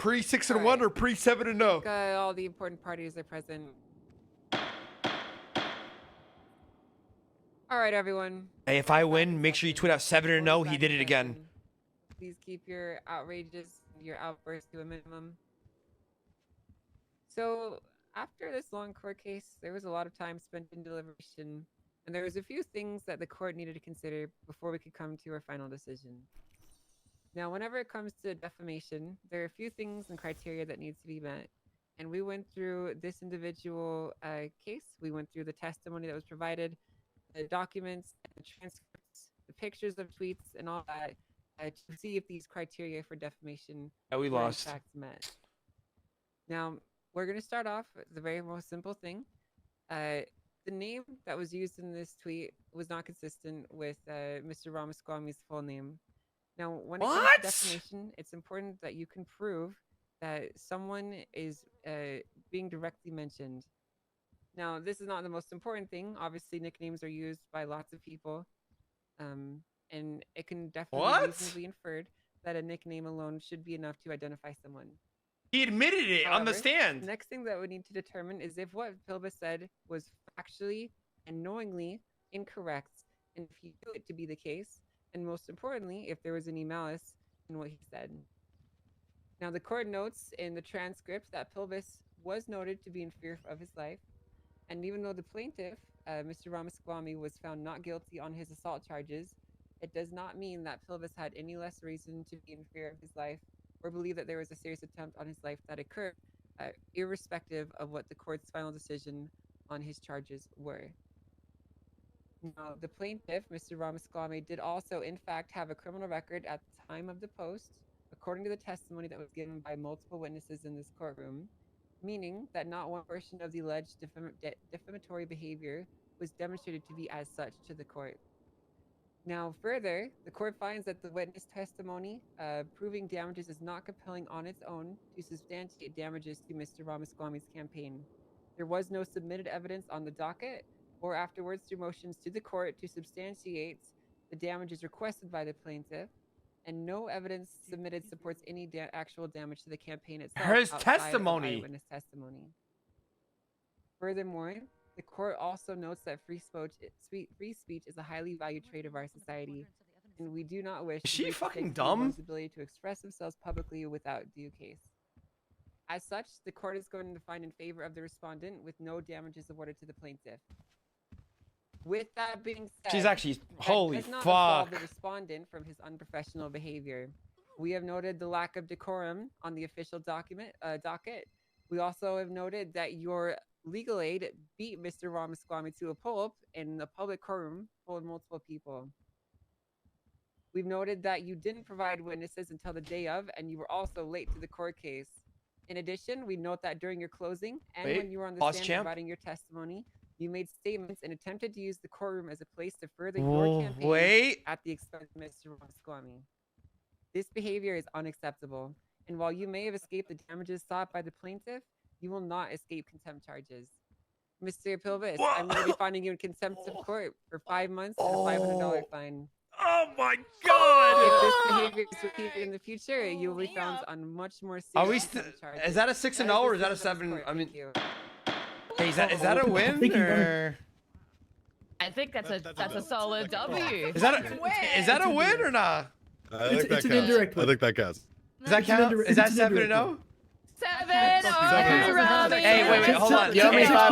Pre 6-1 or pre 7-0? All the important parties are present. All right, everyone. Hey, if I win, make sure you tweet out 7-0. He did it again. Please keep your outrages, your outbursts to a minimum. So after this long court case, there was a lot of time spent in deliberation, and there was a few things that the court needed to consider before we could come to our final decision. Now, whenever it comes to defamation, there are a few things and criteria that needs to be met. And we went through this individual case. We went through the testimony that was provided, the documents, the transcripts, the pictures of tweets, and all that to see if these criteria for defamation we were lost. in fact met. Now, we're going to start off with the very most simple thing. The name that was used in this tweet was not consistent with Mr. Ramasquamy's full name. Now, when it comes to defamation, it's important that you can prove that someone is being directly mentioned. Now, this is not the most important thing. Obviously, nicknames are used by lots of people, and it can definitely be reasonably inferred that a nickname alone should be enough to identify someone. He admitted it on the stand. The next thing that we need to determine is if what Pilbis said was factually and knowingly incorrect, and if he knew it to be the case, and most importantly, if there was any malice in what he said. Now, the court notes in the transcript that Pilbis was noted to be in fear of his life, and even though the plaintiff, Mr. Ramasquamy, was found not guilty on his assault charges, it does not mean that Pilbis had any less reason to be in fear of his life or believe that there was a serious attempt on his life that occurred, irrespective of what the court's final decision on his charges were. Now, the plaintiff, Mr. Ramasquamy, did also, in fact, have a criminal record at the time of the post, according to the testimony that was given by multiple witnesses in this courtroom, meaning that not one portion of the alleged defamatory behavior was demonstrated to be as such to the court. Now, further, the court finds that the witness testimony proving damages is not compelling on its own to substantiate damages to Mr. Ramasquamy's campaign. There was no submitted evidence on the docket or afterwards through motions to the court to substantiate the damages requested by the plaintiff, and no evidence submitted supports any actual damage to the campaign itself. His testimony. Eyewitness testimony. Furthermore, the court also notes that free speech is a highly valued trait of our society, and we do not wish to take someone's ability to express themselves publicly without due case. As such, the court is going to find in favor of the respondent with no damages awarded to the plaintiff. With that being said, she's actually holy does not fuck. absolve the respondent from his unprofessional behavior. We have noted the lack of decorum on the official docket. We also have noted that your legal aid beat Mr. Ramasquamy to a pulp in the public courtroom full of multiple people. We've noted that you didn't provide witnesses until the day of, and you were also late to the court case. In addition, we note that during your closing and when you were on the stand providing your testimony, you made statements and attempted to use the courtroom as a place to further your campaign at the expense of Mr. Ramasquamy. This behavior is unacceptable, and while you may have escaped the damages sought by the plaintiff, you will not escape contempt charges. Mr. Pilbis, I'm going to be finding you in contempt of court for 5 months and a $500 fine. Oh my god! If this behavior is repeated in the future, you will be found on much more serious charges. Is that a 6-0 or is that a 7? I mean, hey, is that a win or? I think that's a solid W. Is that a win or not? I think that counts. I think that counts. Does that count? Is that 7-0? 7-0. Hey, wait, hold on.